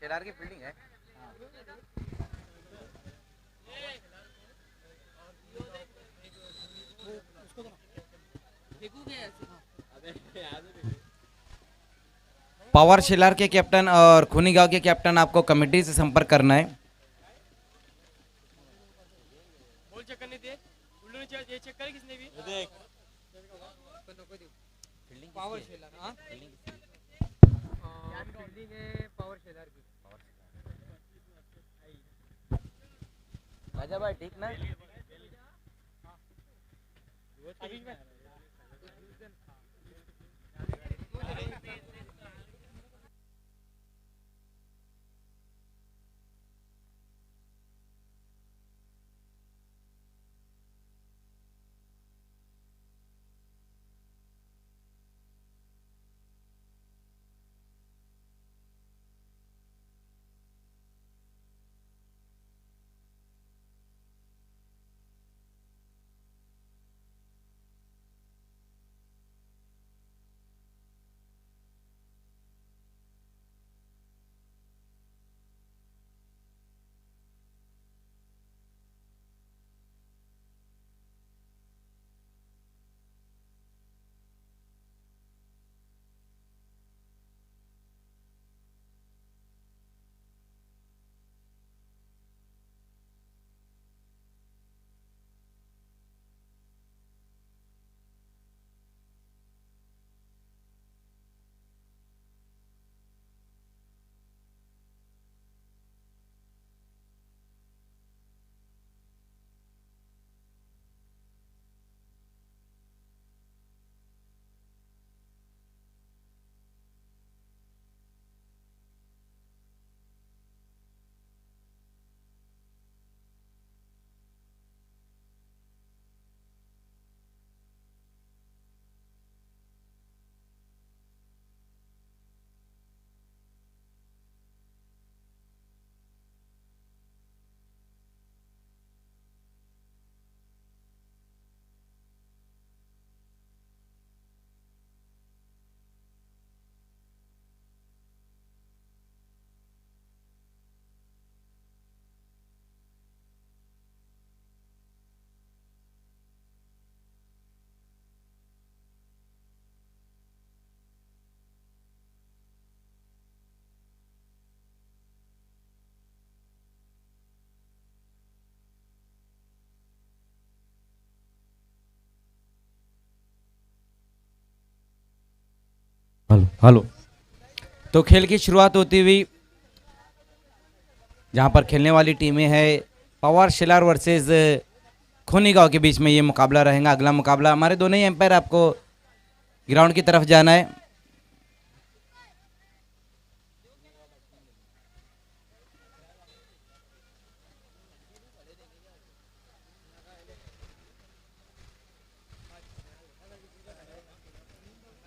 शेलार की फील्डिंग है। पावर शेलार के कैप्टन और खूनी गांव के कैप्टन आपको कमेटी से संपर्क करना है। बॉल चेक करने दे, उल्लू ने ये चेक करे किसने भी देख पावर शेलर। हां फील्डिंग है पावर शेलर की। राजा भाई ठीक ना? अभी में हेलो हेलो। तो खेल की शुरुआत होती हुई जहां पर खेलने वाली टीमें हैं पावर शेलार वर्सेस खूनी गांव के बीच में ये मुकाबला रहेगा। अगला मुकाबला हमारे दोनों ही एम्पायर आपको ग्राउंड की तरफ जाना है।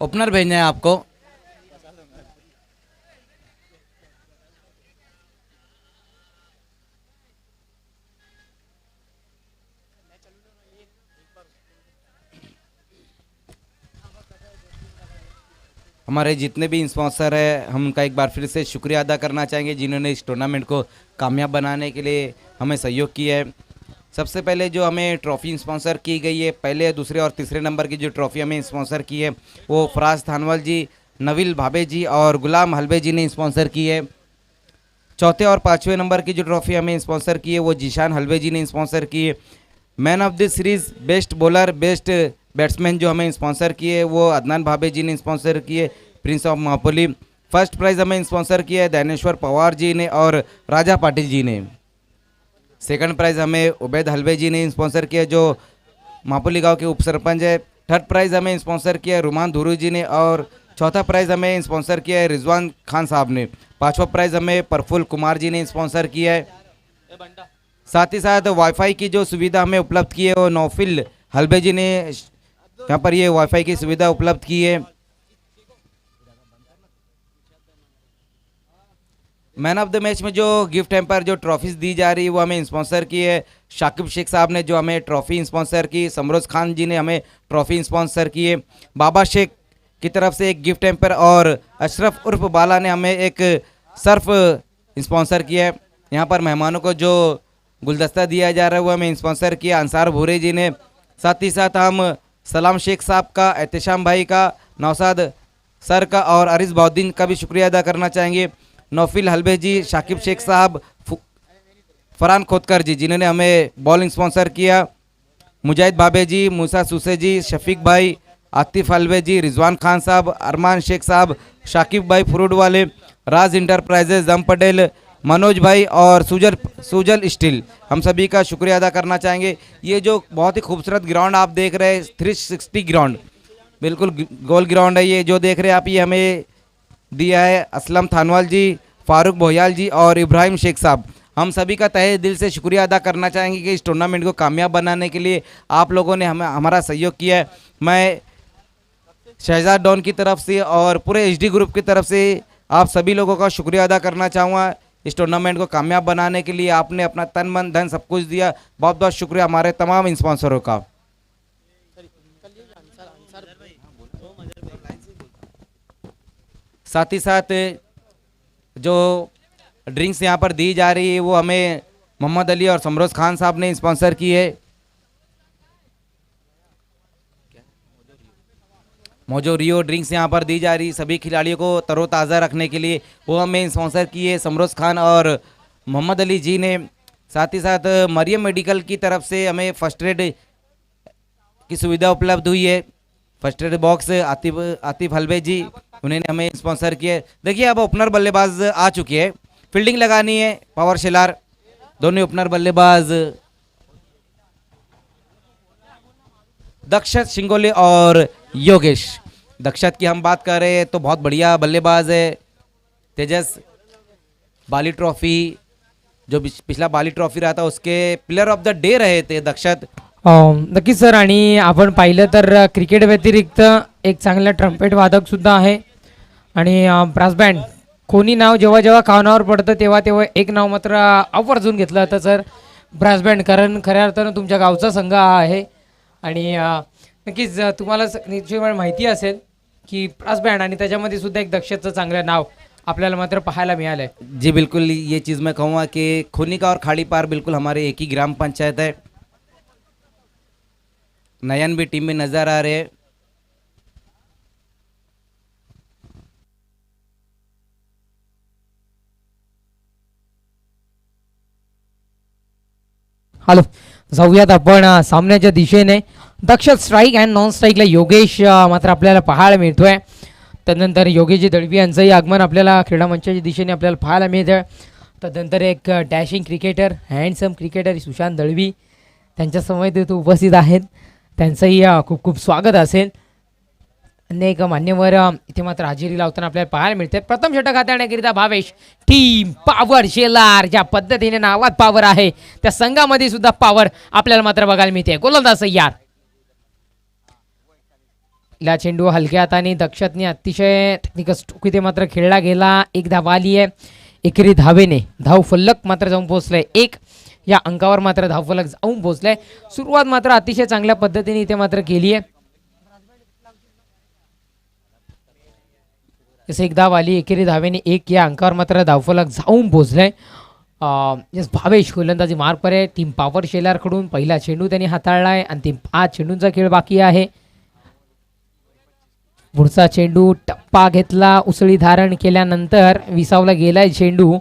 ओपनर भेजना है आपको। हमारे जितने भी स्पॉन्सर है हम उनका एक बार फिर से शुक्रिया अदा करना चाहेंगे जिन्होंने इस टूर्नामेंट को कामयाब बनाने के लिए हमें सहयोग किया है। सबसे पहले जो हमें ट्रॉफ़ी स्पॉन्सर की गई है, पहले दूसरे और तीसरे नंबर की जो ट्रॉफ़ी हमें स्पॉन्सर की है वो फराज थानवल जी, नवील भाभे जी और गुलाम हलवे जी ने स्पॉन्सर की है। चौथे और पाँचवें नंबर की जो ट्रॉफ़ी हमें स्पॉन्सर की है वो जीशान हलवे जी ने स्पॉन्सर की है। Man of the series, best bowler, best batsman जो हमें स्पॉन्सर किए वो अदनान भाभे जी ने स्पॉन्सर किए, प्रिंस ऑफ महापोली। फर्स्ट प्राइज़ हमें स्पॉन्सर किया है दानेश्वर पवार जी ने और राजा पाटिल जी ने। सेकंड प्राइज़ हमें उबैद हलवे जी ने स्पॉन्सर किया जो महापोली गांव के उप सरपंच है। थर्ड प्राइज़ हमें स्पॉन्सर किया है रुमान धुरू जी ने और चौथा प्राइज़ हमें स्पॉन्सर किया है रिजवान खान साहब ने। पाँचवा प्राइज़ हमें प्रफुल्ल कुमार जी ने स्पॉन्सर किया है। साथ ही साथ वाईफाई की जो सुविधा हमें उपलब्ध की है वो नौफिल हलवे जी ने यहाँ पर ये वाईफाई की सुविधा उपलब्ध की है। मैन ऑफ द मैच में जो गिफ्ट हैम्पर जो ट्रॉफीज दी जा रही है वो हमें स्पॉन्सर की है शाकिब शेख साहब ने जो हमें ट्रॉफी स्पॉन्सर की, समरोज खान जी ने हमें ट्रॉफी स्पॉन्सर की है। बाबा शेख की तरफ से एक गिफ्ट हैम्पर और अशरफ उर्फ बाला ने हमें एक सर्फ स्पॉन्सर किया है। यहाँ पर मेहमानों को जो गुलदस्ता दिया जा रहा है वो हमें स्पॉन्सर किया अंसार भूरे जी ने। साथ ही साथ हम सलाम शेख साहब का, एहतशाम भाई का, नौसाद सर का और अरिस बउद्दीन का भी शुक्रिया अदा करना चाहेंगे। नौफिल हलबे जी, शाकिब शेख साहब, फरहान खोदकर जी जिन्होंने हमें बॉलिंग स्पॉन्सर किया, मुजाहिद बाबे जी, मूसा सूसे जी, शफीक भाई, आतिफ हलवे जी, रिजवान खान साहब, अरमान शेख साहब, शाकिब भाई फ्रूट वाले, राज इंटरप्राइजेज, दम पटेल, मनोज भाई और सुजल स्टील, हम सभी का शुक्रिया अदा करना चाहेंगे। ये जो बहुत ही खूबसूरत ग्राउंड आप देख रहे हैं 360 ग्राउंड, बिल्कुल गोल ग्राउंड है ये जो देख रहे हैं आप, ये हमें दिया है असलम थानवाल जी, फारूक भोयाल जी और इब्राहिम शेख साहब। हम सभी का तहे दिल से शुक्रिया अदा करना चाहेंगे कि इस टूर्नामेंट को कामयाब बनाने के लिए आप लोगों ने हमारा सहयोग किया है। मैं शहजाद डॉन की तरफ से और पूरे एचडी ग्रुप की तरफ से आप सभी लोगों का शुक्रिया अदा करना चाहूँगा। इस टूर्नामेंट को कामयाब बनाने के लिए आपने अपना तन मन धन सब कुछ दिया, बहुत बहुत शुक्रिया हमारे तमाम स्पॉन्सरों का। साथ ही साथ जो ड्रिंक्स यहाँ पर दी जा रही है वो हमें मोहम्मद अली और समरोज खान साहब ने स्पॉन्सर की है। मोजो रियो ड्रिंक्स यहाँ पर दी जा रही सभी खिलाड़ियों को तरोताज़ा रखने के लिए, वो हमें स्पॉन्सर किए समरोज खान और मोहम्मद अली जी ने। साथ ही साथ मरियम मेडिकल की तरफ से हमें फर्स्ट एड की सुविधा उपलब्ध हुई है। फर्स्ट एड बॉक्स आतिफ हलवे जी उन्होंने हमें स्पॉन्सर किया है। देखिए अब ओपनर बल्लेबाज आ चुकी है, फील्डिंग लगानी है पावर शेलार, दोनों ओपनर बल्लेबाज दक्षत शिंगोले और योगेश। दक्षत की हम बात कर रहे हैं तो बहुत बढ़िया बल्लेबाज है। तेजस बाली ट्रॉफी जो पिछला बाली ट्रॉफी रहा था उसके प्लेयर ऑफ द डे रहे थे दक्षत। नक्कीच सर, आणि आपण पाहिलं तर क्रिकेट व्यतिरिक्त एक चांगला ट्रम्पेट वादक सुद्धा आहे आणि ब्रास बँड कोणी नाव जेव्हा जेव्हा कानावर पडतं तेव्हा तेव्हा एक नाव मात्र आवर्जून घेतलं जातं सर, ब्रास बँड. कारण खऱ्या अर्थानं तुमच्या गावचा संघ हा आहे आणि नक्कीच तुम्हाला निश्चितपणे माहिती असेल की ब्रास बँड आणि त्याच्यामध्ये सुद्धा एक दक्षतचं चांगलं नाव आपल्याला मात्र पाहायला मिळालं आहे. जी बिल्कुल, ये चीज़ मैं कहूँगा कि खुनिका और खाड़ी पार बिल्कुल हमारे एक ही ग्राम पंचायत है। नयन भी टीम में नज़र आ रहे हैं। हॅलो, जाऊयात आपण सामन्याच्या दिशेने. दक्षत स्ट्राईक अँड नॉन स्ट्राईकला योगेश मात्र आपल्याला पाहायला मिळतोय. तदनंतर योगेशजी दळवी यांचंही आगमन आपल्याला क्रीडा मंचाच्या दिशेने आपल्याला पाहायला मिळतंय. तदनंतर एक dashing cricketer, handsome cricketer Sushant Dalvi त्यांच्या समवेत इथे उपस्थित आहेत. त्यांचंही खूप खूप स्वागत असेल. अनेक मान्यवर इथे मात्र हजेरी लावताना आपल्याला पाहायला मिळते. प्रथम षटक हाताळण्याकरिता भावेश, टीम पॉवर शेलार ज्या पद्धतीने नावात पॉवर आहे त्या संघामध्ये सुद्धा पॉवर आपल्याला मात्र बघायला मिळते. गोलंदाज यार ला चेंडू हलक्या हाताने दक्षतने अतिशय टेक्निकल स्ट्रोक इथे मात्र खेळला गेला. एक धाव आली आहे. एकेरी धावेने धाव फलक मात्र जाऊन पोहोचलाय. एक या अंकावर मात्र धाव फलक जाऊन पोहोचलाय. सुरुवात मात्र अतिशय चांगल्या पद्धतीने इथे मात्र केली आहे. जसं एक धाव आली एकेरी धावेने एक या अंकावर मात्र धावफलक जाऊन पोहोचलाय. भावेश गोलंदाजी मार्ग पर आहे. टीम पॉवर शेलार कडून पहिला चेंडू त्यांनी हाताळलाय. अंतिम 5 चेंडूंचा खेळ बाकी आहे. पुढचा चेंडू टप्पा घेतला, उसळी धारण केल्यानंतर विसावला गेलाय चेंडू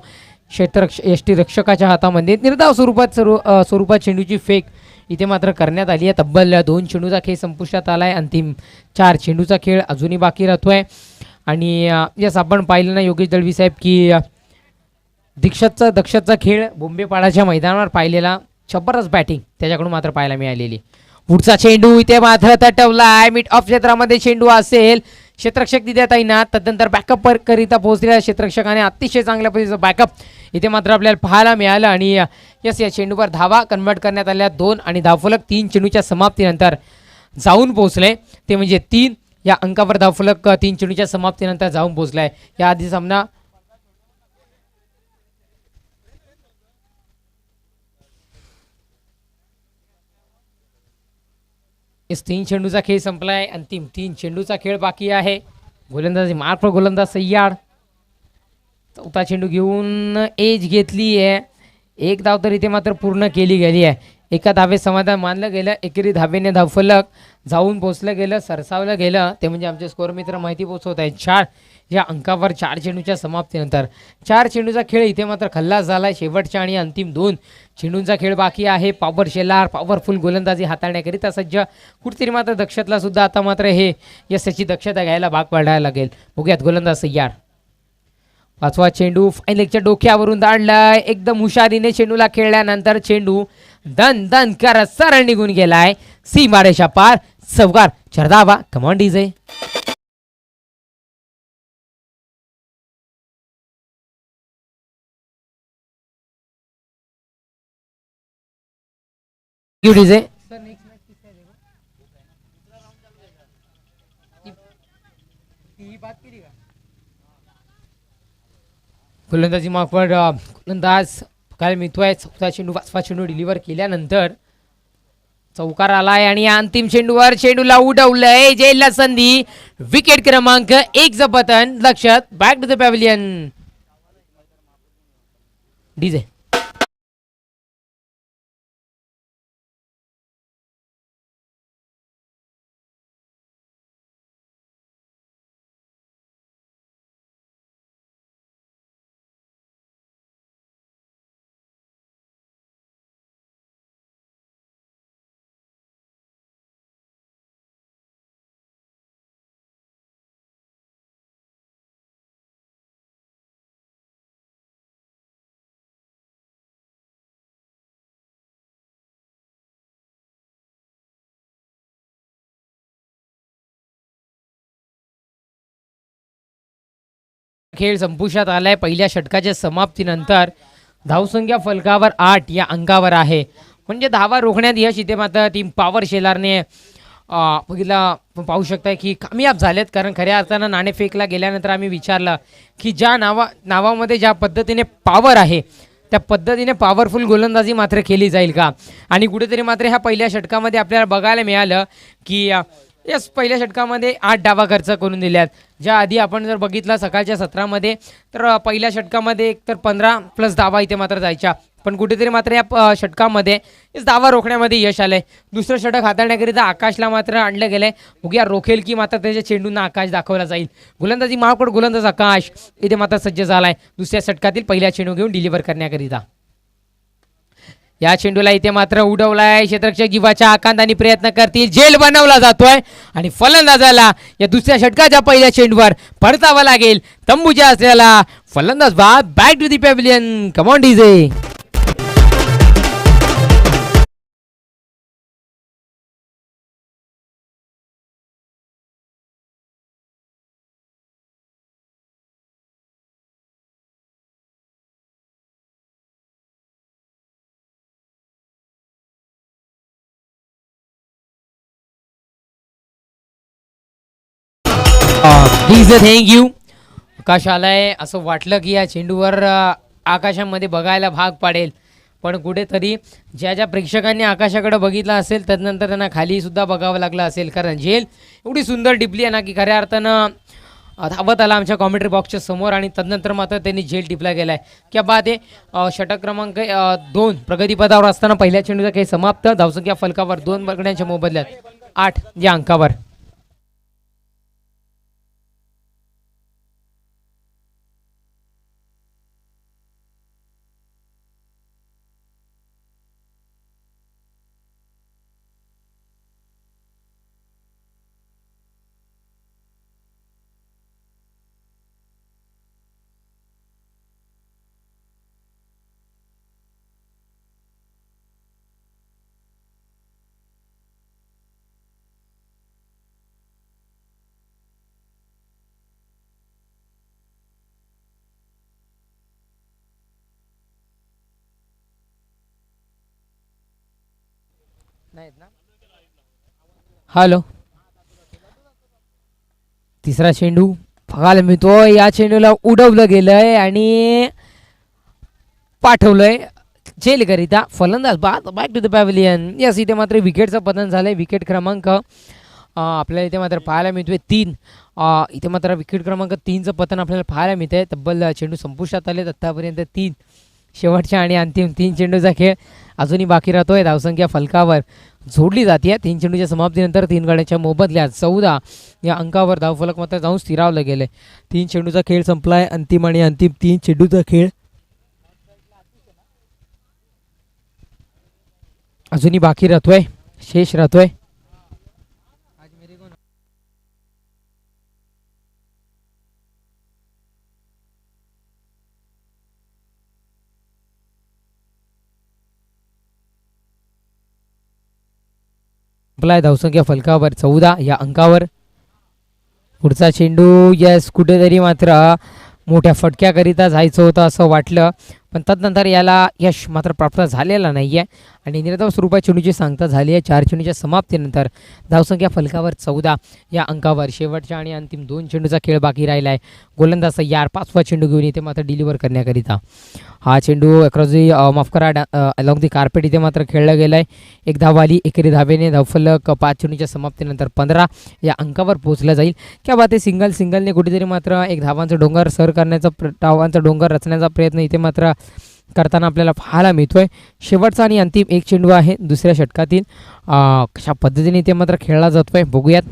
यष्टीरक्षकाच्या हातामध्ये. निर्धाव स्वरूपात चेंडूची फेक इथे मात्र करण्यात आली आहे. तब्बल 2 चेंडूचा खेळ संपुष्टात आलाय. अंतिम 4 चेंडूचा खेळ अजूनही बाकी राहतोय. आणि यस आपण पाहिलं ना योगेश दळवी साहेब की दक्षतचा खेळ बोंबेपाडाच्या मैदानावर पाहिलेला जबरदस्त बॅटिंग त्याच्याकडून मात्र पाहायला मिळालेली. पुढचा चेंडू इथे मात्र तटवलाय. मिड ऑफ क्षेत्रामध्ये चेंडू असेल, क्षेत्ररक्षक तिथे येईना. तदनंतर बॅकअप करिता पोहोचलेल्या क्षेत्ररक्षकाने अतिशय चांगल्या पद्धतीचं बॅकअप इथे मात्र आपल्याला पाहायला मिळालं. आणि यस या चेंडूवर धावा कन्वर्ट करण्यात आल्या 2 आणि धावफलक 3 चेंडूच्या समाप्तीनंतर जाऊन पोहोचले. ते म्हणजे 3 या अंकावर धावफलक 3 चेंडूच्या समाप्तीनंतर जाऊन पोहोचलाय. या आधी सामना इस 3 चेंडूचा खेळ संपलाय. अंतिम 3 चेंडूचा खेळ बाकी आहे. गोलंदाजी मार्ग पर गोलंदाज सय्याड चौथा चेंडू घेऊन एज घेतली आहे. एक धाव तर इथे मात्र पूर्ण केली गेली आहे. एका धावेत समाधान मानलं गेलं. एकेरी धावेने धावफलक जाऊन पोचलं गेलं, सरसावलं गेलं. ते म्हणजे आमचे स्कोअर मित्र माहिती पोचवत आहेत. 4 या अंकावर 4 चेंडूच्या समाप्तीनंतर 4 चेंडूचा खेळ इथे मात्र खल्लास झाला. शेवटच्या आणि अंतिम 2 चेंडूंचा खेळ बाकी आहे. पॉवर शेलार पॉवरफुल गोलंदाजी हाताळण्याकरिता सज्ज. कुठेतरी मात्र दक्षतला सुद्धा आता मात्र हे यशाची दक्षता घ्यायला भाग पाडायला लागेल. बघूयात गोलंदाज तयार. पाचवा चेंडू फायनलच्या डोक्यावरून दांडलाय. एकदम हुशारीने चेंडूला खेळल्यानंतर चेंडू दन दन करत सरळ निघून गेलाय सीमारेषा पार. चौकार 4 धावा. Come on DJ. डीजे गोलंदाजी मार्कवर गोलंदाज काय मिळतोय. चौथा चेंडू 5वा चेंडू डिलिव्हर केल्यानंतर चौकार आलाय आणि अंतिम चेंडूवर चेंडूला उडवलंय. जेलला संधी. विकेट क्रमांक 1 पतन. लक्षात back to the pavilion. DJ खेळ संपुष्टात आलाय. पहिल्या षटकाच्या समाप्तीनंतर धावसंख्या फलकावर 8 या अंकावर आहे. म्हणजे धावा रोखण्यात यश इथे मात्र टीम पॉवर शेलारने बघितला. पाहू शकताय की कामयाब झालेत. कारण खऱ्या अर्थानं नाणेफेकला गेल्यानंतर आम्ही विचारलं की ज्या नावामध्ये ज्या पद्धतीने पॉवर आहे त्या पद्धतीने पॉवरफुल गोलंदाजी मात्र केली जाईल का. आणि कुठेतरी मात्र ह्या पहिल्या षटकामध्ये आपल्याला बघायला मिळालं की यस पहिल्या षटकामध्ये 8 डावा खर्च करून दिल्यात. ज्या आधी आपण जर बघितलं सकाळच्या सत्रामध्ये तर पहिल्या षटकामध्ये एक तर 15+ धावा इथे मात्र जायच्या. पण कुठेतरी मात्र या षटकामध्ये धावा रोखण्यामध्ये यश आलंय. दुसरं षटक हाताळण्याकरिता आकाशला मात्र आणलं गेलंय. बघूया रोखेल की मात्र त्याच्या चेंडूंना आकाश दाखवला जाईल. गोलंदाजी मार्कवर गोलंदाज आकाश इथे मात्र सज्ज झालाय दुसऱ्या षटकातील पहिल्या चेंडू घेऊन डिलिव्हर करण्याकरिता. या चेंडूला इथे मात्र उडवलाय. क्षेत्ररक्षक जीवाच्या आकांताने प्रयत्न करतील. जेल बनवला जातोय आणि फलंदाजाला या दुसऱ्या षटकाच्या पहिल्या चेंडूवर परतावा लागेल. तंबूच्या असलेला फलंदाज back to the pavilion. Come on DJ. Thank you. Akash आलाय. असं वाटलं की या चेंडूवर आकाशामध्ये बघायला भाग पाडेल. पण कुठेतरी ज्या ज्या प्रेक्षकांनी आकाशाकडे बघितलं असेल त्यानंतर त्यांना खाली सुद्धा बघावं लागलं असेल. कारण झेल एवढी सुंदर टिपली आहे ना की खऱ्या अर्थानं धावत आला आमच्या कॉमेंट्री बॉक्सच्या समोर आणि तदनंतर मात्र त्यांनी झेल टिपला गेलाय. क्या बात आहे. षटक क्रमांक 2 प्रगतीपदावर असताना पहिल्या चेंडूचा काही समाप्त. धावसंख्या फलकावर 2 बघण्याच्या मोबदल्यात 8 या अंकावर. हॅलो. तिसरा चेंडू बघायला मिळतोय. या चेंडूला उडवलं गेलंय आणि पाठवलंय जेलकरिता. फलंदाज back to the pavilion. Yes इथे मात्र विकेटचं पतन झालंय. विकेट क्रमांक आपल्याला इथे मात्र पाहायला मिळतोय 3. इथे मात्र विकेट क्रमांक 3चं पतन आपल्याला पाहायला मिळतंय. तब्बल चेंडू संपुष्टात आलेत आत्तापर्यंत 3. शेवटच्या आणि अंतिम 3 चेंडूचा खेळ अजूनही बाकी राहतोय. धावसंख्या फलकावर जोडली जाते. 3 चेंडूच्या समाप्तीनंतर 3 गड्यांच्या मोबदल्यात 14 या अंकावर धावफलक मात्र जाऊन स्थिरावलं गेले. 3 चेंडूचा खेळ संपलाय. अंतिम आणि अंतिम 3 चेंडूचा खेळ अजूनही बाकी राहतोय, शेष राहतोय. संपलाय धावसंख्या फलकावर 14 या अंकावर. पुढचा चेंडू यस कुठेतरी मात्र मोठ्या फटक्याकरिता जायचं होतं असं वाटलं, पण तदनंतर याला यश मात्र प्राप्त झालेला नाही आहे आणि निर्धाव स्वरूपात चेंडूची सांगता झाली आहे. 4 चेंडूच्या समाप्तीनंतर धावसंख्या फलकावर 14 या अंकावर. शेवटच्या आणि अंतिम 2 चेंडूचा खेळ बाकी राहिला आहे. गोलंदाज तयार 5वा चेंडू घेऊन इथे मात्र डिलिव्हर करण्याकरिता. हा चेंडू अक्रॉस माफ करा अलॉंग दी कार्पेट इथे मात्र खेळला गेला आहे. 1 धाव आली. एकेरी धावेने धावफलक 5 चेंडूच्या समाप्तीनंतर 15 या अंकावर पोहोचला जाईल. क्या बात आहे. सिंगलने कुठेतरी मात्र 1 धावांचा डोंगर सर करण्याचा धावांचा डोंगर रचण्याचा प्रयत्न इथे मात्र करताना आपल्याला पाहायला मिळतोय. शेवटचा आणि अंतिम 1 चेंडू आहे दुसऱ्या षटकातील. कशा पद्धतीने इथे मात्र खेळला जातोय बघूयात.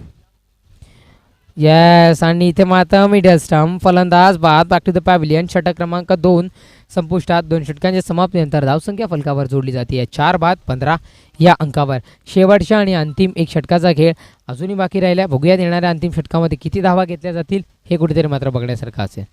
येस आणि इथे मात्र मिडल स्टंप फलंदाज बाद बॅक टू द पॅव्हिलियन. षटक क्रमांक 2 संपुष्टात. 2 षटकांच्या समाप्तीनंतर धावसंख्या फलकावर जोडली जाते 4 बाद 15 या अंकावर. शेवटच्या आणि अंतिम 1 षटकाचा खेळ अजूनही बाकी राहिला. बघूयात येणाऱ्या अंतिम षटकामध्ये किती धावा घेतल्या जातील हे कुठेतरी मात्र बघण्यासारखं असेल.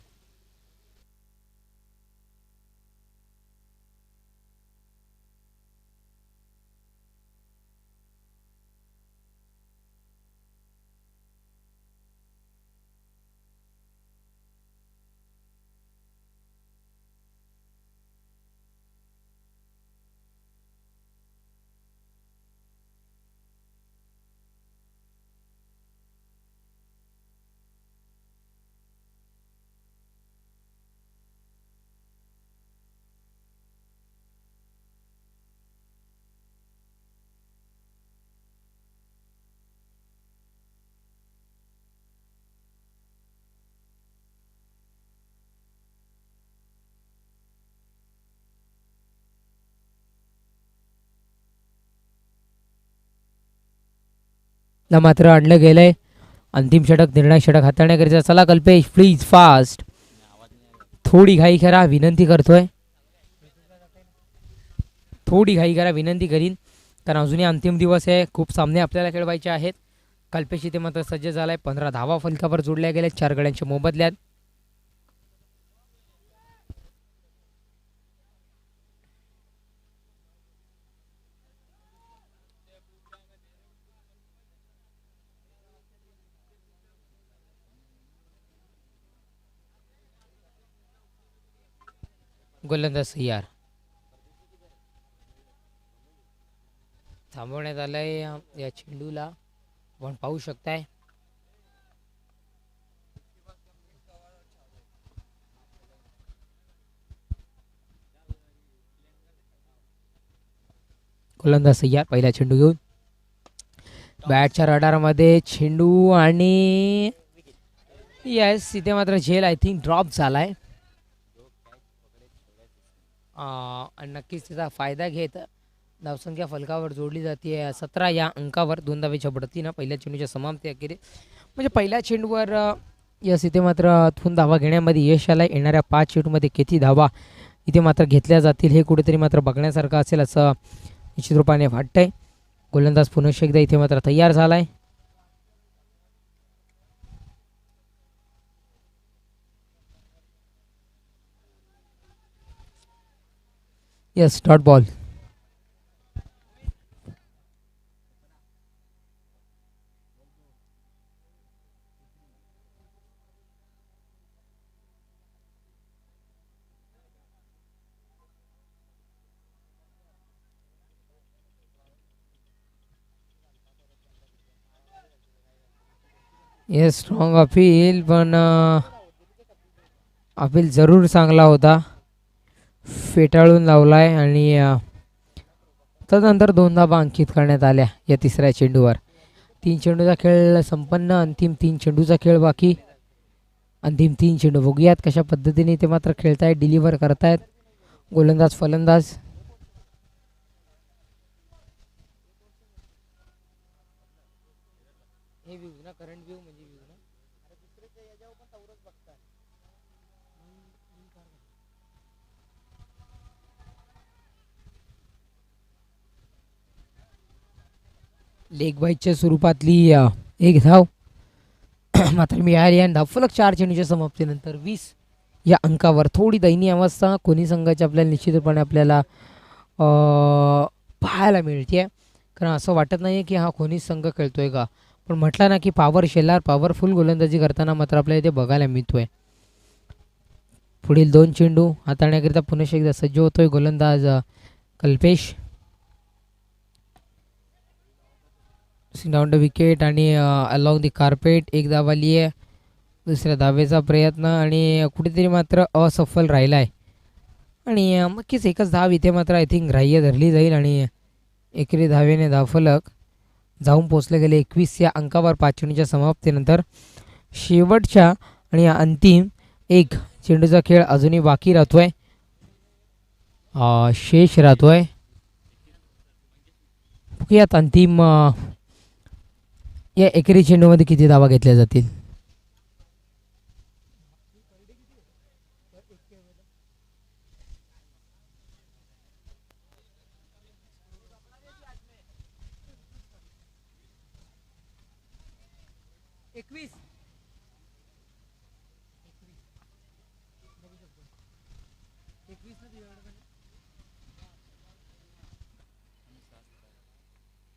ला मात्र आणलं गेलंय. अंतिम षटक निर्णायक षटक हाताळण्याकरिता चला कल्पेश प्लीज फास्ट. थोडी घाई करा विनंती करतोय. थोडी घाई करा विनंती करीन कारण अजूनही अंतिम दिवस आहे. खूप सामने आपल्याला खेळवायचे आहेत. कल्पेश इथे मात्र सज्ज झालाय. 15 धावा फलकावर जोडल्या गेल्या 4 गड्यांच्या मोबदल्यात. गोलंदाज तयार थांबवण्यात आलंय या चेंडूला. आपण पाहू शकताय गोलंदाज तयार. पहिला चेंडू घेऊन बॅटच्या रडारमध्ये चेंडू आणि येस इथे मात्र झेल आय थिंक ड्रॉप झालाय. नक्कीच त्याचा फायदा घेत धावसंख्या फलकावर जोडली जाते 17 या अंकावर. 2 धावेच्या बढतीनं पहिल्या चेंडूच्या समाप्ती अखेरी म्हणजे पहिल्या चेंडूवर यस इथे मात्र थून धावा घेण्यामध्ये यश आला. येणाऱ्या 5 चेंडूमध्ये किती धावा इथे मात्र घेतल्या जातील हे कुठेतरी मात्र बघण्यासारखं असेल असं निश्चित रूपाने वाटतंय. गोलंदाज पुनश्च एकदा इथे मात्र तयार झालाय. Yes dot ball. Yes strong appeal पण अपील जरूर चांगला होता. फेटाळून लावलाय आणि तदनंतर 2 धावा अंकित करण्यात आल्या या तिसऱ्या चेंडूवर. 3 चेंडूचा खेळ संपन्न. अंतिम 3 चेंडूचा खेळ बाकी. अंतिम 3 चेंडू बघूयात कशा पद्धतीने ते मात्र खेळतायत, डिलिव्हर करतायत गोलंदाज फलंदाज. लेग बाईटच्या स्वरूपातली एक धाव मात्र मिळाली आणि धावफलक 4 चेंडूच्या समाप्तीनंतर 20 या अंकावर. थोडी दयनीय अवस्था कोणी संघाची आपल्याला निश्चितपणे आपल्याला पाहायला मिळते, कारण असं वाटत नाही की हा कोणी संघ खेळतोय का, पण म्हटलं ना की पॉवर शेलार पॉवरफुल गोलंदाजी करताना मात्र आपल्याला इथे बघायला मिळतोय. पुढील 2 चेंडू हाताळण्याकरिता पुन्हा एकदा सज्ज होतोय गोलंदाज कल्पेश. डाऊन द विकेट आणि अलॉंग दी कार्पेट एक धाव आली आहे. दुसऱ्या धावेचा प्रयत्न आणि कुठेतरी मात्र असफल राहिला आहे आणि नक्कीच एकच धाव इथे मात्र आय थिंक ग्राह्य धरली जाईल आणि एकेरी धावेने धावफलक जाऊन पोचले गेले 21 या अंकावर 5 चेंडूच्या समाप्तीनंतर. शेवटच्या आणि अंतिम 1 चेंडूचा खेळ अजूनही बाकी राहतोय, शेष राहतोय. बघूयात अंतिम या एकेरी चेंडूमध्ये किती धावा घेतल्या जातील.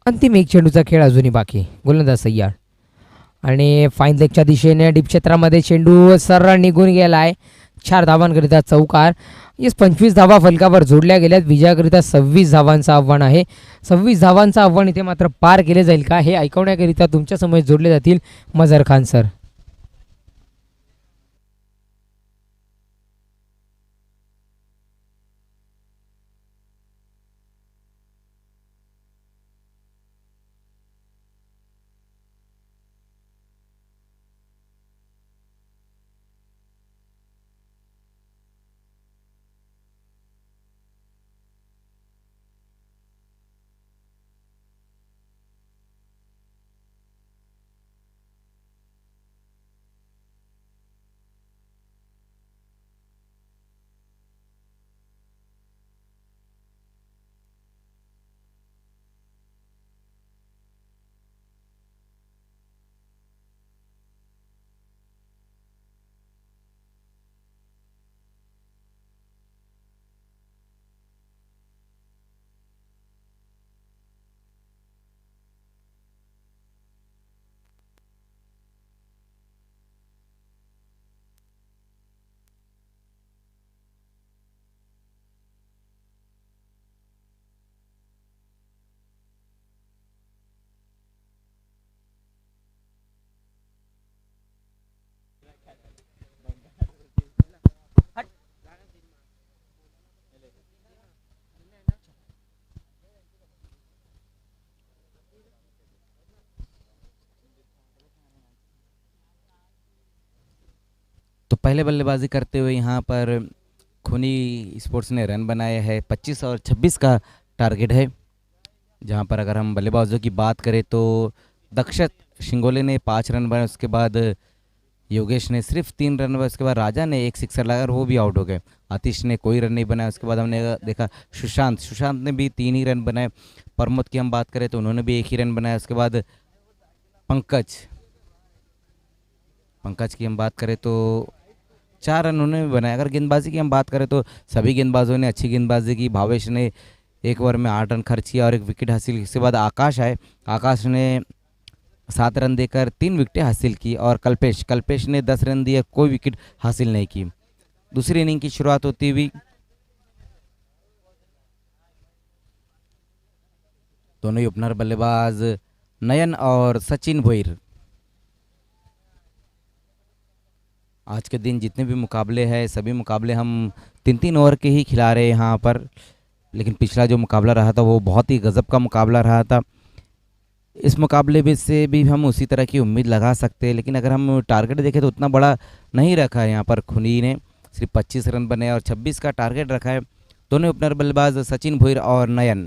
अंतिम 1 चेंडूचा खेळ अजूनही बाकी. गोलंदाज सय्याड आणि फाईन लेगच्या दिशेने डीप क्षेत्रामध्ये चेंडू सरळ निघून गेला आहे. 4 धावांकरिता चौकार. येस 25 धावा फलकावर जोडल्या गेल्यात. विजयाकरिता 26 धावांचं आव्हान आहे. 26 धावांचं आव्हान इथे मात्र पार केले जाईल का हे ऐकवण्याकरिता तुमच्या समोर जोडले जातील मजर खान सर. तो पहले बल्लेबाजी करते हुए यहाँ पर खूनी स्पोर्ट्स ने रन बनाए हैं. 25 और 26 का टारगेट है. जहाँ पर अगर हम बल्लेबाजों की बात करें तो दक्षत शिंगोले ने 5 रन बनाए, उसके बाद योगेश ने सिर्फ 3 रन बनाए, उसके बाद राजा ने 1 सिक्सर लगाया और वो भी आउट हो गए. आतिश ने कोई रन नहीं बनाया. उसके बाद हमने देखा सुशांत ने भी 3 ही रन बनाए. प्रमोद की हम बात करें तो उन्होंने भी 1 ही रन बनाया. उसके बाद पंकज की हम बात करें तो 4 रन उन्होंने भी बनाए. अगर गेंदबाजी की हम बात करें तो सभी गेंदबाजों ने अच्छी गेंदबाजी की. भावेश ने 1 ओवर में 8 रन खर्च किया और 1 विकेट हासिल की. इसके बाद आकाश आए. आकाश ने 7 रन देकर 3 विकेटें हासिल की और कल्पेश ने 10 रन दिए, कोई विकेट हासिल नहीं की. दूसरी इनिंग की शुरुआत होती हुई दोनों ही ओपनर बल्लेबाज नयन और सचिन भोईर. आज के दिन जितने भी मुकाबले हैं सभी मुकाबले हम 3-3 ओवर के ही खिला रहे हैं यहाँ पर, लेकिन पिछला जो मुकाबला रहा था वो बहुत ही गजब का मुकाबला रहा था. इस मुकाबले भी से भी हम उसी तरह की उम्मीद लगा सकते हैं, लेकिन अगर हम टारगेट देखें तो उतना बड़ा नहीं रखा है यहाँ पर खुनी ने। सिर्फ 25 रन बने और 26 का टारगेट रखा है। दोनों ओपनर बल्लेबाज सचिन भोईर और नयन,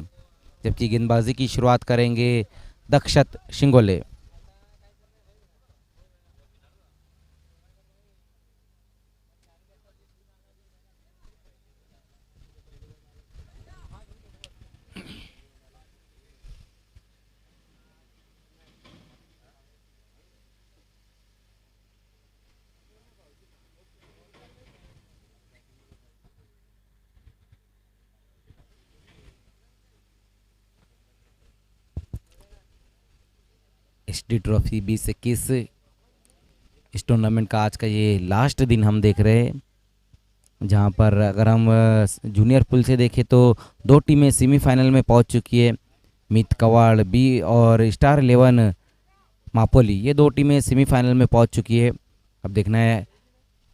जबकि गेंदबाजी की शुरुआत करेंगे दक्षत शिंगोले। एचडी ट्रॉफी 2021 इस टूर्नामेंट का आज का ये लास्ट दिन हम देख रहे हैं, जहाँ पर अगर हम जूनियर पूल से देखें तो 2 टीमें सेमीफाइनल में पहुँच चुकी है। मीत कवाड़ बी और स्टार 11 मापोली, ये 2 टीमें सेमीफाइनल में पहुँच चुकी है। अब देखना है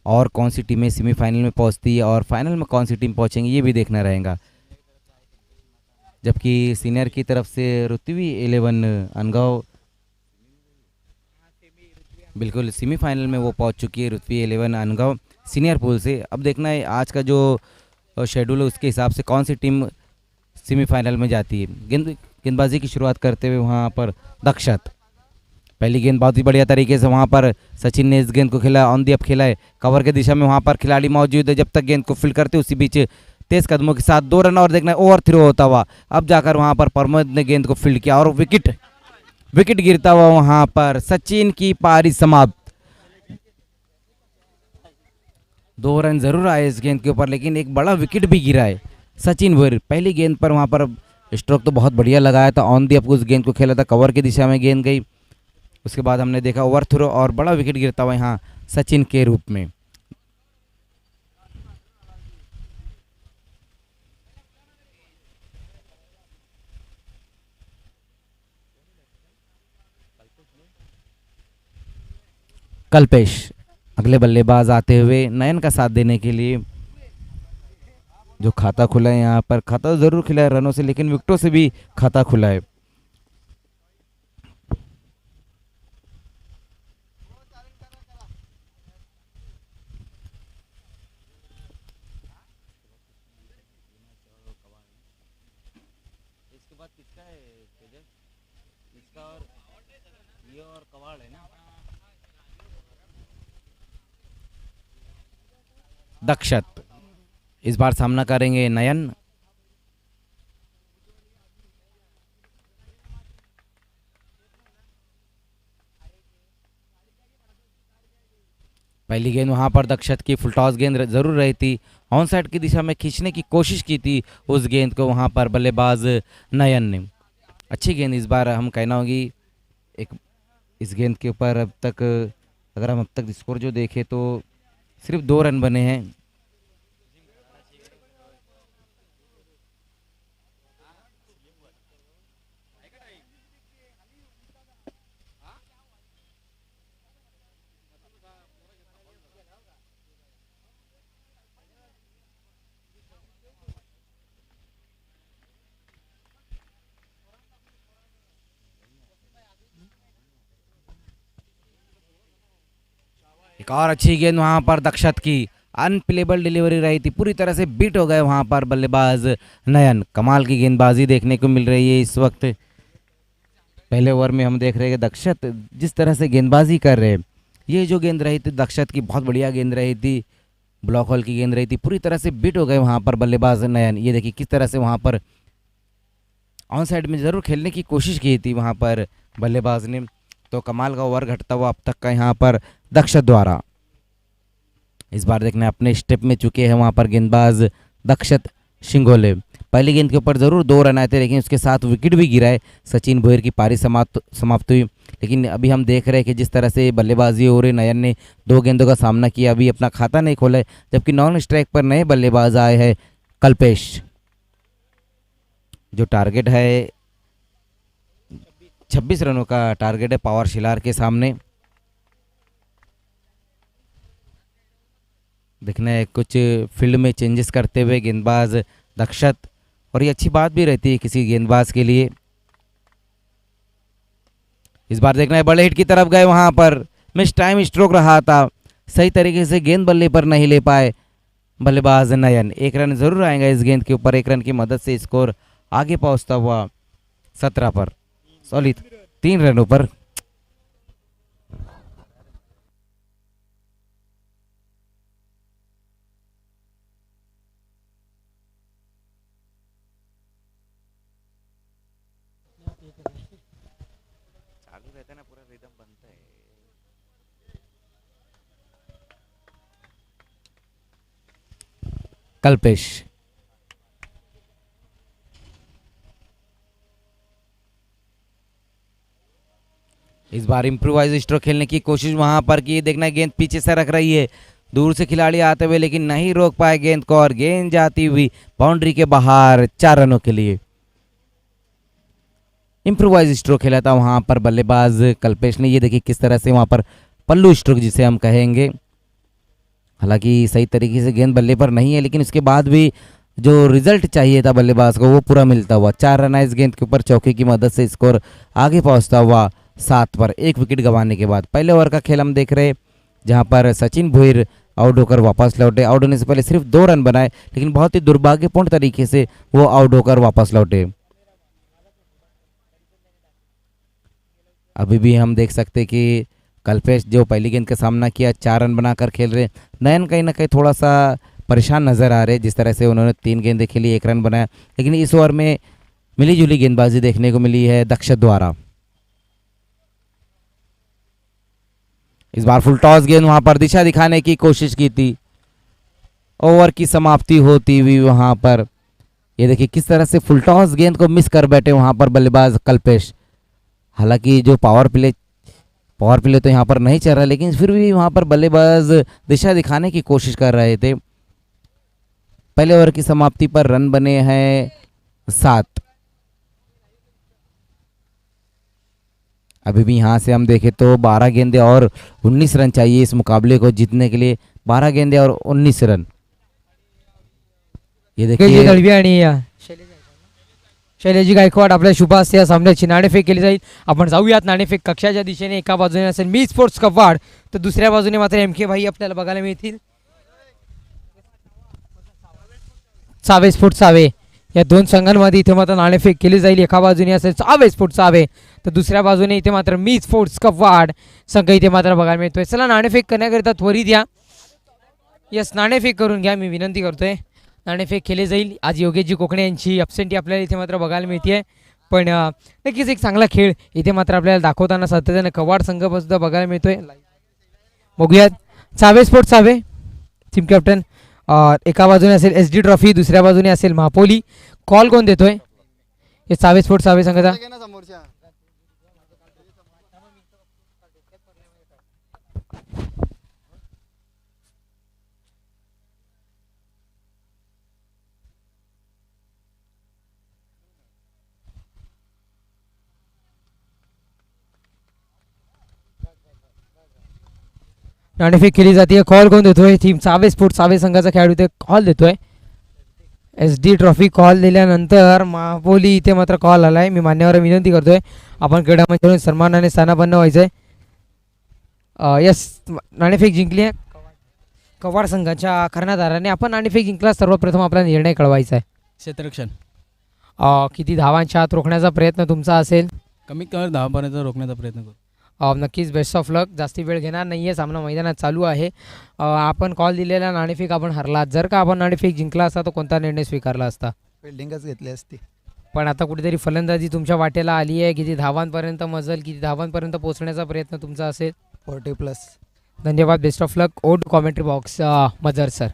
और कौन सी टीमें सेमीफाइनल में पहुँचती है और फाइनल में कौन सी टीम पहुँचेंगी, ये भी देखना रहेगा। जबकि सीनियर की तरफ से रुतवी 11 अनगांव बिल्कुल सेमीफाइनल में वो पहुंच चुकी है। रुतवी 11 अनगांव सीनियर पूल से। अब देखना है आज का जो शेड्यूल है उसके हिसाब से कौन सी टीम सेमीफाइनल में जाती है। गेंदबाजी की शुरुआत करते हुए वहां पर दक्षत, पहली गेंद बहुत ही बढ़िया तरीके से वहां पर सचिन ने इस गेंद को खेला, ऑन दी अप खेला है, कवर के दिशा में वहां पर खिलाड़ी मौजूद है। जब तक गेंद को फील्ड करते उसी बीच तेज कदमों के साथ 2 रन और देखना है ओवर थ्रो होता हुआ। अब जाकर वहां पर प्रमोद ने गेंद को फील्ड किया और विकेट गिरता हुआ वहां पर सचिन की पारी समाप्त। 2 रन जरूर आए इस गेंद के ऊपर, लेकिन एक बड़ा विकेट भी गिरा है सचिन भोईर। पहली गेंद पर वहां पर स्ट्रोक तो बहुत बढ़िया लगाया था, ऑन दी अप उस गेंद को खेला था, कवर की दिशा में गेंद गई। उसके बाद हमने देखा ओवर थ्रो और बड़ा विकेट गिरता हुआ यहाँ सचिन के रूप में। कल्पेश अगले बल्लेबाज आते हुए नयन का साथ देने के लिए। जो खाता खुला है यहाँ पर, खाता तो जरूर खुला है रनों से, लेकिन विकेटों से भी खाता खुला है। इसके बाद किसका है इसका और ये और कवाड़ है ना। दक्षत इस बार सामना करेंगे नयन। पहली गेंद वहां पर दक्षत की फुल टॉस गेंद जरूर रही थी, ऑन साइड की दिशा में खींचने की कोशिश की थी उस गेंद को वहां पर बल्लेबाज नयन ने। अच्छी गेंद इस बार हम कहना होगी। एक इस गेंद के ऊपर अब तक अगर हम अब तक स्कोर जो देखें तो सिर्फ 2 रन बने हैं। एक और अच्छी गेंद वहां पर दक्षत की, अनप्लेबल डिलीवरी रही थी, पूरी तरह से बीट हो गए वहां पर बल्लेबाज नयन। कमाल की गेंदबाजी देखने को मिल रही है इस वक्त। पहले ओवर में हम देख रहे हैं कि दक्षत जिस तरह से गेंदबाजी कर रहे हैं, ये जो गेंद रही थी दक्षत की बहुत बढ़िया गेंद रही थी, ब्लॉक होल की गेंद रही थी, पूरी तरह से बीट हो गए वहां पर बल्लेबाज नयन। ये देखिए किस तरह से वहां पर ऑन साइड में जरूर खेलने की कोशिश की थी वहां पर बल्लेबाज ने। तो कमाल का ओवर घटता हुआ अब तक का यहाँ पर दक्षत द्वारा। इस बार देखना अपने स्टेप में चुके हैं वहां पर गेंदबाज दक्षत शिंगोले। पहली गेंद के ऊपर जरूर 2 रन आए थे, लेकिन उसके साथ विकेट भी गिरा है। सचिन भोईर की पारी समाप्त हुई। लेकिन अभी हम देख रहे हैं कि जिस तरह से बल्लेबाजी हो रही, नयन ने 2 गेंदों का सामना किया, अभी अपना खाता नहीं खोला है, जबकि नॉन स्ट्राइक पर नए बल्लेबाज आए हैं कल्पेश। जो टारगेट है 26 रनों का टारगेट है पावर शिलार के सामने। देखना है कुछ फील्ड में चेंजेस करते हुए गेंदबाज दक्षत, और ये अच्छी बात भी रहती है किसी गेंदबाज के लिए। इस बार देखना है बड़े हिट की तरफ गए, वहां पर मिस टाइम स्ट्रोक रहा था, सही तरीके से गेंद बल्ले पर नहीं ले पाए बल्लेबाज नयन। एक रन जरूर आएगा इस गेंद के ऊपर, एक रन की मदद से स्कोर आगे पहुंचता हुआ 17 पर, सॉरी 3 रनों पर। चालू रहता है ना, पूरा रिदम बनता है। कल्पेश, इस बार इम्प्रोवाइज स्ट्रोक खेलने की कोशिश वहां पर की, देखना गेंद पीछे से रख रही है, दूर से खिलाड़ी आते हुए लेकिन नहीं रोक पाए गेंद को, और गेंद जाती हुई बाउंड्री के बाहर 4 रनों के लिए। इम्प्रोवाइज स्ट्रोक खेला था वहां पर बल्लेबाज कल्पेश ने। ये देखिए किस तरह से वहां पर पल्लू स्ट्रोक जिसे हम कहेंगे, हालांकि सही तरीके से गेंद बल्ले पर नहीं है, लेकिन उसके बाद भी जो रिजल्ट चाहिए था बल्लेबाज को वो पूरा मिलता हुआ। 4 रन इस गेंद के ऊपर, चौके की मदद से स्कोर आगे पहुंचता हुआ 7 पर, 1 विकेट गंवाने के बाद। पहले ओवर का खेल हम देख रहे, जहां पर सचिन भोईर आउट होकर वापस लौटे। आउट होने से पहले सिर्फ 2 रन बनाए, लेकिन बहुत ही दुर्भाग्यपूर्ण तरीके से वो आउट होकर वापस लौटे। अभी भी हम देख सकते कि कल्पेश जो पहली गेंद का सामना किया 4 रन बनाकर खेल रहे। नयन कहीं ना कहीं थोड़ा सा परेशान नजर आ रहे, जिस तरह से उन्होंने 3 गेंदें खेली, 1 रन बनाया, लेकिन इस ओवर में मिली जुली गेंदबाजी देखने को मिली है दक्ष द्वारा। इस बार फुल टॉस गेंद, वहां पर दिशा दिखाने की कोशिश की थी, ओवर की समाप्ति होती हुई वहां पर। ये देखिए किस तरह से फुल टॉस गेंद को मिस कर बैठे वहां पर बल्लेबाज कल्पेश। हालांकि जो पावर प्ले तो यहाँ पर नहीं चल रहा, लेकिन फिर भी वहां पर बल्लेबाज दिशा दिखाने की कोशिश कर रहे थे। पहले ओवर की समाप्ति पर रन बने हैं 7। अभी भी यहाँ से हम देखें तो 12 गेंदे और 19 रन चाहिए इस मुकाबले को जीतने के लिए। 12 गेंदे और 19 रन। ये देखिए दळवी आणि शैलेजी गायकवाड आपल्या शुभ हस्ते या सामन्याची नाणेफेक केली जाईल। आपण जाऊयात नाणेफेक कक्षाच्या दिशेने। एका बाजूने असेल मी स्पोर्ट्स कवाड, तर दुसऱ्या बाजूने मात्र एम के भाई आपल्याला बघायला मिळतील। सावे स्पोर्ट्स सावे या दोन संघांमध्ये इथे मात्र नाणेफेक केली जाईल। एका बाजूने असेल सावे स्पोर्ट्स सावे, तर दुसऱ्या बाजूने इथे मात्र मी स्पोर्ट्स कवाड संघ इथे मात्र बघायला मिळतोय। चला नाणेफेक करण्याकरिता त्वरित या, यस नाणेफेक करून घ्या, मी विनंती करतोय। नाणेफेक केले जाईल। आज योगेशजी कोकणे यांची ॲब्सेंटी आपल्याला इथे मात्र बघायला मिळते, पण नक्कीच एक चांगला खेळ इथे मात्र आपल्याला दाखवताना सातत्याने कवाड संघ सुद्धा बघायला मिळतोय। बघूयात Save sports Save team captain, एका बाजूने असेल एस डी ट्रॉफी, दुसऱ्या बाजूने असेल महापोली। कॉल कोण देतोय? हे सावे स्पोर्ट्स सावे संघाचा नाणेफेक केली जाते। कॉल कोण देतोय? टीम सावे स्पोर्ट्स सावे संघाचा खेळाडू ते कॉल देतोय। एस डी ट्रॉफी कॉल दिल्यानंतर महापोली इथे मात्र कॉल आलाय। मी मान्यवर विनंती करतोय आपण क्रीडा मंचावरून सन्मानाने स्थानापन्न व्हायचंय। यस नाणेफेक जिंकली आहे कवाड संघाच्या कर्णधाराने। आपण नाणेफेक जिंकला, सर्वप्रथम आपला निर्णय कळवायचा आहे। क्षेत्ररक्षण किती धावांच्या आत रोखण्याचा प्रयत्न तुमचा असेल? कमीत कमी 10 पर्यंत रोखण्याचा प्रयत्न करू। नक्कीच बेस्ट ऑफ लक। जास्ती वेळ घेणार नाही आहे, सामना मैदानात चालू आहे। आपण कॉल दिलेला नाणेफेक आपण हरलात, जर का आपण नाणेफेक जिंकला असता तर कोणता निर्णय स्वीकारला असता? फिल्डिंगच घेतली असती। पण आता कुठेतरी फलंदाजी तुमच्या वाटेला आली आहे। किती धावांपर्यंत मजल, किती धावांपर्यंत पोहोचण्याचा प्रयत्न तुमचा असेल? 40+। धन्यवाद, बेस्ट ऑफ लक। ओड कॉमेंट्री बॉक्स मजर sir.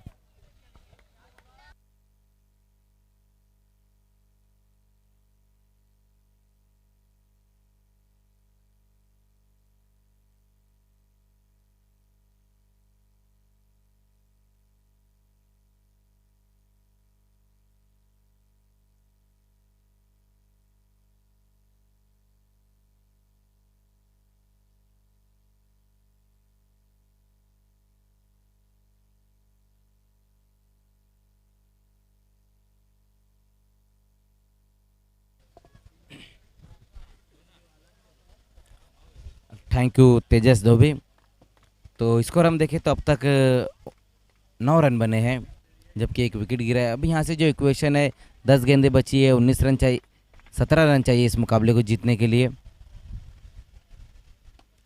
Thank you Tejas Dhobi. तो स्कोर हम देखें तो अब तक 9 रन बने हैं, जबकि एक विकेट गिरा है। अब यहाँ से जो इक्वेशन है, 10 गेंदें बची है, 19 रन चाहिए, 17 रन चाहिए इस मुकाबले को जीतने के लिए।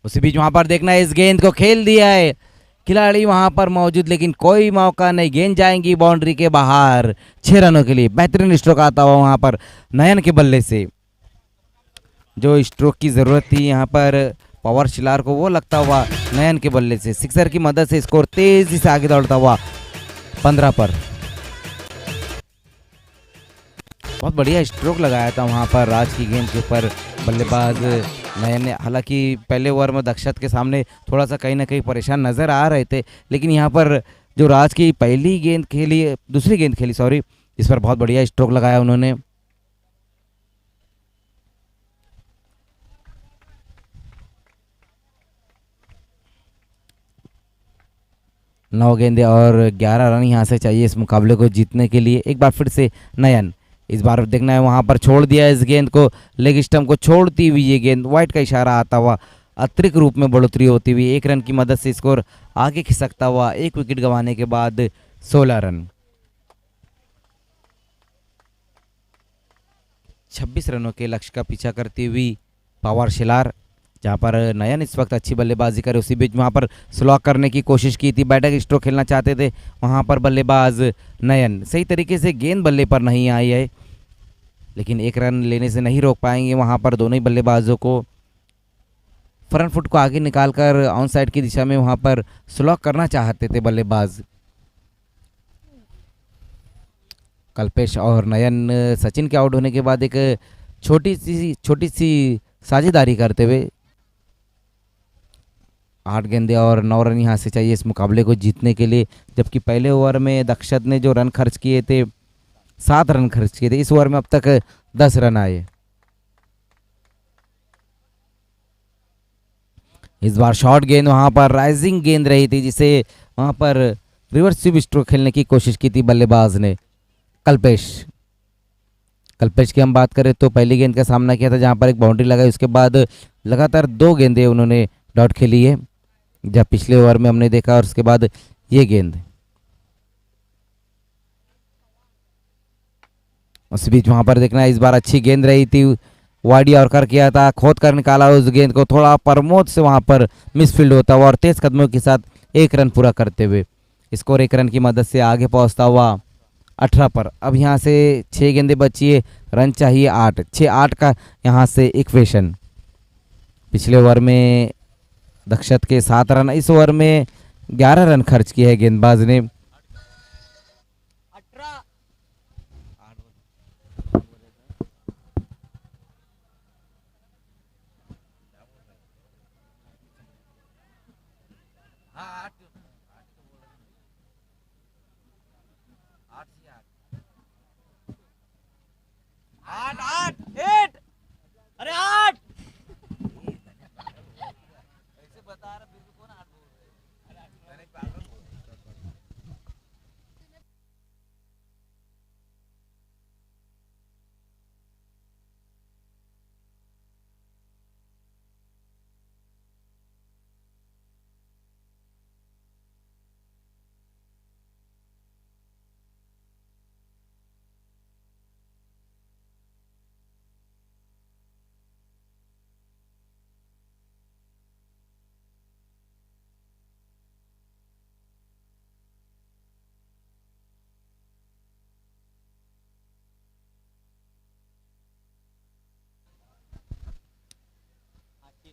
उसी बीच वहाँ पर देखना है, इस गेंद को खेल दिया है, खिलाड़ी वहाँ पर मौजूद, लेकिन कोई मौका नहीं, गेंद जाएंगी बाउंड्री के बाहर 6 रनों के लिए। बेहतरीन स्ट्रोक आता हुआ वहाँ पर नयन के बल्ले से, जो स्ट्रोक की ज़रूरत थी यहाँ पर पवार शिलार को, वो लगता हुआ नयन के बल्ले से सिक्सर की मदद से स्कोर तेजी से आगे दौड़ता हुआ 15 पर। बहुत बढ़िया स्ट्रोक लगाया था वहाँ पर राज की गेंद के ऊपर बल्लेबाज नयन ने। हालांकि पहले ओवर में दक्षत के सामने थोड़ा सा कहीं ना कहीं परेशान नज़र आ रहे थे, लेकिन यहाँ पर जो राज की पहली गेंद खेली, दूसरी गेंद खेली सॉरी, इस पर बहुत बढ़िया स्ट्रोक लगाया उन्होंने। नौ गेंदे और 11 रन यहाँ से चाहिए इस मुकाबले को जीतने के लिए। एक बार फिर से नयन, इस बार देखना है, वहाँ पर छोड़ दिया इस गेंद को, लेग स्टंप को छोड़ती हुई ये गेंद, वाइड का इशारा आता हुआ अतिरिक्त रूप में बढ़ोतरी होती हुई 1 रन की मदद से स्कोर आगे खिसकता हुआ, 1 विकेट गंवाने के बाद 16 रन। 26 रनों के लक्ष्य का पीछा करती हुई पवार शिलार, जहाँ पर नयन इस वक्त अच्छी बल्लेबाजी करे। उसी बीच वहाँ पर स्लॉक करने की कोशिश की थी, बैटक स्ट्रोक खेलना चाहते थे वहाँ पर बल्लेबाज नयन, सही तरीके से गेंद बल्ले पर नहीं आई है, लेकिन 1 रन लेने से नहीं रोक पाएंगे वहाँ पर दोनों ही बल्लेबाजों को। फ्रंट फुट को आगे निकालकर ऑन साइड की दिशा में वहाँ पर स्लॉक करना चाहते थे बल्लेबाज कल्पेश और नयन। सचिन के आउट होने के बाद एक छोटी सी साझेदारी करते हुए 8 गेंदे और 9 रन यहाँ से चाहिए इस मुकाबले को जीतने के लिए, जबकि पहले ओवर में दक्षत ने जो रन खर्च किए थे 7 रन खर्च किए थे, इस ओवर में अब तक 10 रन आए। इस बार शॉर्ट गेंद वहाँ पर राइजिंग गेंद रही थी, जिसे वहाँ पर रिवर्स स्वीप स्ट्रोक खेलने की कोशिश की थी बल्लेबाज ने कल्पेश की हम बात करें तो पहली गेंद का सामना किया था जहाँ पर एक बाउंड्री लगाई, उसके बाद लगातार 2 गेंदें उन्होंने डॉट खेली है, जब पिछले ओवर में हमने देखा, और उसके बाद ये गेंद। उस बीच वहां पर देखना, इस बार अच्छी गेंद रही थी, वाडी ऑर्कर किया था, खोद कर निकाला उस गेंद को, थोड़ा प्रमोद से वहां पर मिसफील्ड होता हुआ और तेज कदमों के साथ 1 रन पूरा करते हुए स्कोर 1 रन की मदद से आगे पहुंचता हुआ 18 पर। अब यहाँ से 6 गेंदें बची है, रन चाहिए 8, 6-8 का यहाँ से इक्वेशन। पिछले ओवर में दक्षत के 7 रन, इस ओवर में 11 रन खर्च किए है गेंदबाज ने। अरे 8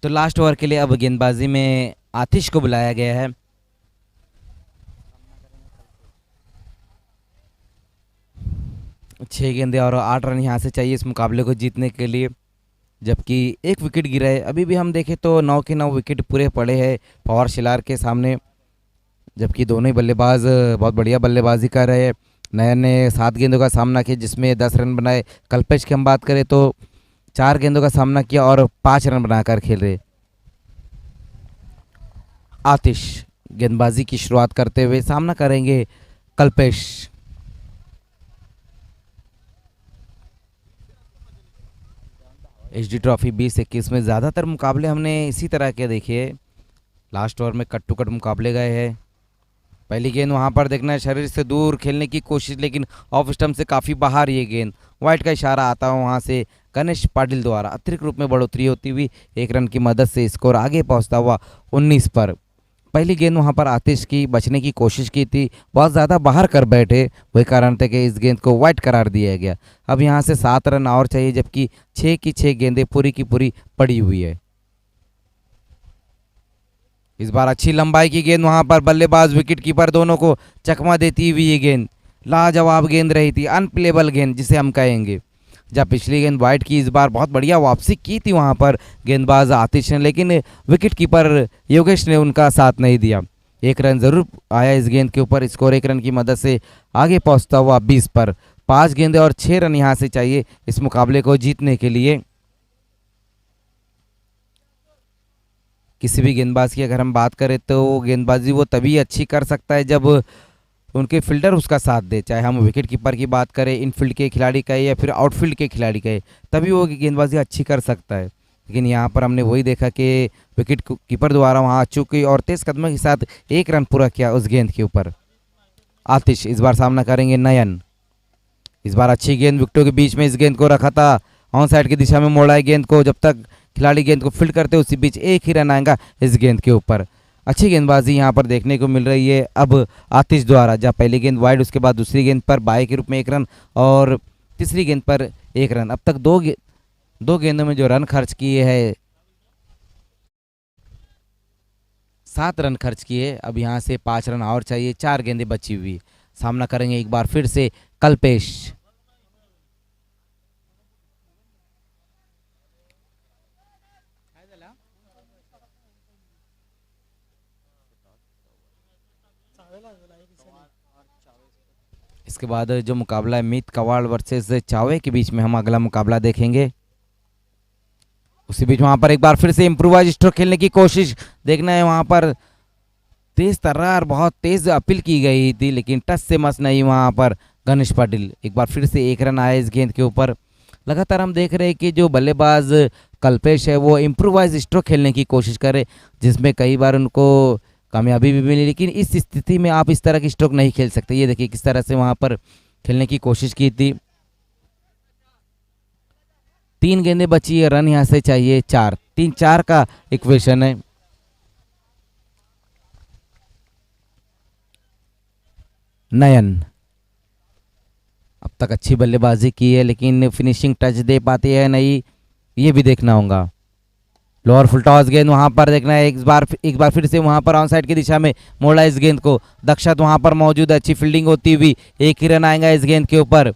तो लास्ट ओवर के लिए अब गेंदबाजी में आतिश को बुलाया गया है। छह गेंदे और 8 रन यहाँ से चाहिए इस मुकाबले को जीतने के लिए, जबकि 1 विकेट गिरा है। अभी भी हम देखें तो 9 के 9 विकेट पूरे पड़े हैं पवार शिलार के सामने, जबकि दोनों ही बल्लेबाज बहुत बढ़िया बल्लेबाजी कर रहे हैं। नयन ने 7 गेंदों का सामना किया जिसमें 10 रन बनाए। कल्पेश की हम बात करें तो 4 गेंदों का सामना किया और 5 रन बनाकर खेल रहे। आतिश गेंदबाजी की शुरुआत करते हुए सामना करेंगे कल्पेश। एचडी ट्रॉफी 2021 में ज़्यादातर मुकाबले हमने इसी तरह के देखे। लास्ट ओवर में कट टू कट मुकाबले गए हैं। पहली गेंद वहां पर देखना है, शरीर से दूर खेलने की कोशिश, लेकिन ऑफ स्टंप से काफ़ी बाहर ये गेंद। वाइड का इशारा आता है वहां से गणेश पाटिल द्वारा। अतिरिक्त रूप में बढ़ोतरी होती हुई 1 रन की मदद से स्कोर आगे पहुंचता हुआ 19 पर। पहली गेंद वहां पर आतिश की बचने की कोशिश की थी, बहुत ज़्यादा बाहर कर बैठे, वही कारण था कि इस गेंद को वाइड करार दिया गया। अब यहां से 7 रन और चाहिए, जबकि 6 की 6 गेंदें पूरी की पूरी पड़ी हुई है। इस बार अच्छी लंबाई की गेंद वहां पर, बल्लेबाज विकेट कीपर दोनों को चकमा देती हुई ये गेंद लाजवाब गेंद रही थी, अनप्लेबल गेंद जिसे हम कहेंगे। जब पिछली गेंद वाइड की, इस बार बहुत बढ़िया वापसी की थी वहां पर गेंदबाज आतिश ने, लेकिन विकेट कीपर योगेश ने उनका साथ नहीं दिया। 1 रन जरूर आया इस गेंद के ऊपर। स्कोर 1 रन की मदद से आगे पहुंचता हुआ 20 पर। 5 गेंदें और 6 रन यहां से चाहिए इस मुकाबले को जीतने के लिए। किसी भी गेंदबाज की अगर हम बात करें तो गेंदबाजी वो तभी अच्छी कर सकता है जब उनके फील्डर उसका साथ दे, चाहे हम विकेट कीपर की बात करें, इनफील्ड के खिलाड़ी का या फिर आउटफील्ड के खिलाड़ी का, तभी वो गेंदबाजी अच्छी कर सकता है। लेकिन यहाँ पर हमने वही देखा कि विकेट कीपर द्वारा वहाँ चूकी और तेज कदमों के साथ 1 रन पूरा किया उस गेंद के ऊपर। आतिश इस बार सामना करेंगे नयन। इस बार अच्छी गेंद, विकेटों के बीच में इस गेंद को रखा था, ऑन साइड की दिशा में मोड़ा है गेंद को। जब तक खिलाड़ी गेंद को फील्ड करते उसी बीच 1 ही रन आएगा इस गेंद के ऊपर। अच्छी गेंदबाजी यहाँ पर देखने को मिल रही है अब आतिश द्वारा। जहाँ पहली गेंद वाइड, उसके बाद दूसरी गेंद पर बाई के रूप में 1 रन और तीसरी गेंद पर 1 रन। अब तक दो गेंदों में जो रन खर्च किए हैं, 7 रन खर्च किए। अब यहाँ से 5 रन और चाहिए, 4 गेंदें बची हुई। सामना करेंगे एक बार फिर से कल्पेश। इसके बाद जो मुकाबला है मीत कवाड़ वर्सेस चावे के बीच में, हम अगला मुकाबला देखेंगे। उसी बीच वहां पर एक बार फिर से इम्प्रोवाइज स्ट्रोक खेलने की कोशिश देखना है। वहां पर तेज तर्रार, बहुत तेज अपील की गई थी, लेकिन टच से मस नहीं वहां पर गणेश पाटिल। एक बार फिर से 1 रन आया इस गेंद के ऊपर। लगातार हम देख रहे हैं कि जो बल्लेबाज कल्पेश है वो इम्प्रोवाइज स्ट्रोक खेलने की कोशिश करे, जिसमें कई बार उनको कामयाबी भी मिली, लेकिन इस स्थिति में आप इस तरह की स्ट्रोक नहीं खेल सकते। ये देखिए किस तरह से वहां पर खेलने की कोशिश की थी। 3 गेंदें बची है, रन यहां से चाहिए 4। 3-4 का इक्वेशन है। नयन अब तक अच्छी बल्लेबाजी की है, लेकिन फिनिशिंग टच दे पाते हैं नहीं, ये भी देखना होगा। लोअर फुल टॉस गेंद वहां पर देखना है। एक बार फिर से वहां पर ऑन साइड की दिशा में मोड़ा इस गेंद को। दक्षत वहां पर मौजूद है, अच्छी फील्डिंग होती हुई 1 ही रन आएगा इस गेंद के ऊपर।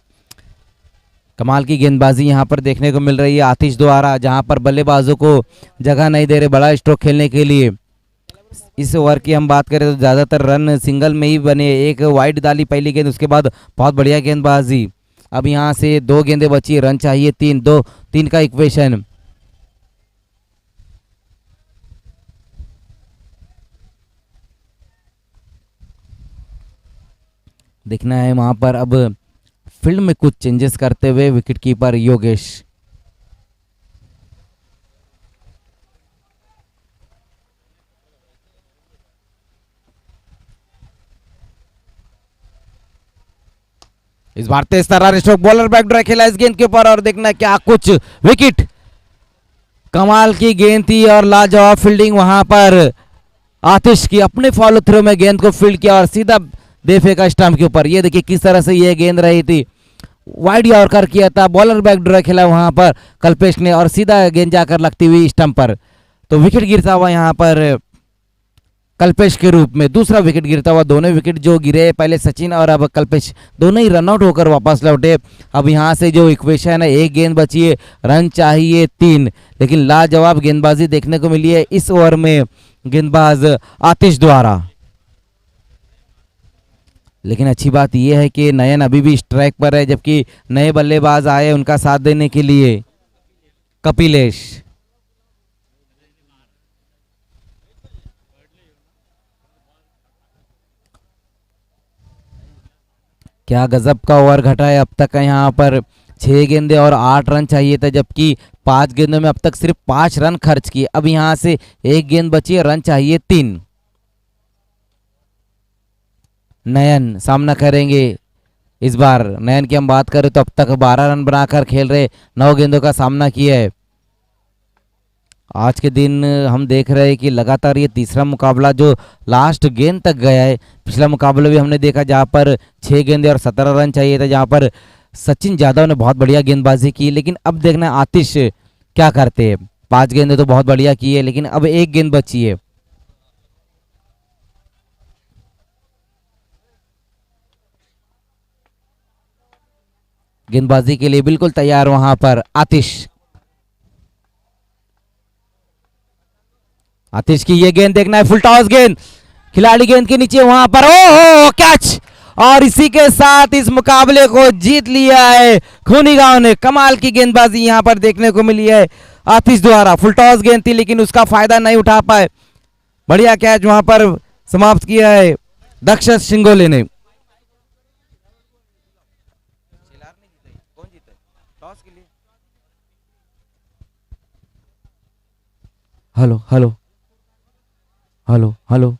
कमाल की गेंदबाजी यहां पर देखने को मिल रही है आतिश द्वारा, जहां पर बल्लेबाजों को जगह नहीं दे रहे बड़ा स्ट्रोक खेलने के लिए। इस ओवर की हम बात करें तो ज़्यादातर रन सिंगल में ही बने। 1 वाइड डाली पहली गेंद, उसके बाद बहुत बढ़िया गेंदबाजी। अब यहाँ से 2 गेंदें बची, रन चाहिए 3 का इक्वेशन। देखना है वहां पर अब फील्ड में कुछ चेंजेस करते हुए विकेट कीपर योगेश। इस बार तेज तर्रार स्ट्रोक, बॉलर बैकड्राइव खेला इस गेंद के ऊपर और देखना क्या कुछ विकेट। कमाल की गेंद थी और लाजवाब फील्डिंग वहां पर आतिश की। अपने फॉलो थ्रू में गेंद को फील्ड किया और सीधा दे फेंका स्टंप के ऊपर। ये देखिए किस तरह से ये गेंद रही थी, वाइड यॉर्कर किया था, बॉलर बैकड्राइव खेला वहां पर कल्पेश ने और सीधा गेंद जाकर लगती हुई स्टंप पर। तो विकेट गिरता हुआ यहाँ पर कल्पेश के रूप में, दूसरा विकेट गिरता हुआ। दोनों विकेट जो गिरे, पहले सचिन और अब कल्पेश, दोनों ही रनआउट होकर वापस लौटे। अब यहाँ से जो इक्वेशन है, 1 गेंद बची है, रन चाहिए 3, लेकिन लाजवाब गेंदबाजी देखने को मिली है इस ओवर में गेंदबाज आतिश द्वारा। लेकिन अच्छी बात यह है कि नयन अभी भी स्ट्राइक पर है, जबकि नए बल्लेबाज आए उनका साथ देने के लिए। कपिलेश क्या गजब का ओवर घटा है अब तक का यहाँ पर 6 गेंदे और 8 रन चाहिए था, जबकि 5 गेंदों में अब तक सिर्फ 5 रन खर्च किए। अब यहाँ से 1 गेंद बची है, रन चाहिए 3। नयन सामना करेंगे। इस बार नयन की हम बात करें तो अब तक 12 रन बनाकर खेल रहे, 9 गेंदों का सामना किया है। आज के दिन हम देख रहे हैं कि लगातार ये तीसरा मुकाबला जो लास्ट गेंद तक गया है। पिछला मुकाबला भी हमने देखा जहां पर 6 गेंदे और 17 रन चाहिए था, जहां पर सचिन यादव ने बहुत बढ़िया गेंदबाजी की। लेकिन अब देखना है आतिश क्या करते हैं। 5 गेंदे तो बहुत बढ़िया की है, लेकिन अब 1 गेंद बची है। गेंदबाजी के लिए बिल्कुल तैयार वहां पर आतिश। आतिश की ये गेंद देखना है, फुल टॉस गेंद, खिलाड़ी गेंद के नीचे वहां पर, ओ कैच। और इसी के साथ इस मुकाबले को जीत लिया है खूनी गांव ने। कमाल की गेंदबाजी यहां पर देखने को मिली है आतिश द्वारा। फुल टॉस गेंद थी लेकिन उसका फायदा नहीं उठा पाए। बढ़िया कैच वहां पर समाप्त किया है दक्ष सिंगोले ने। Hello hello hello hello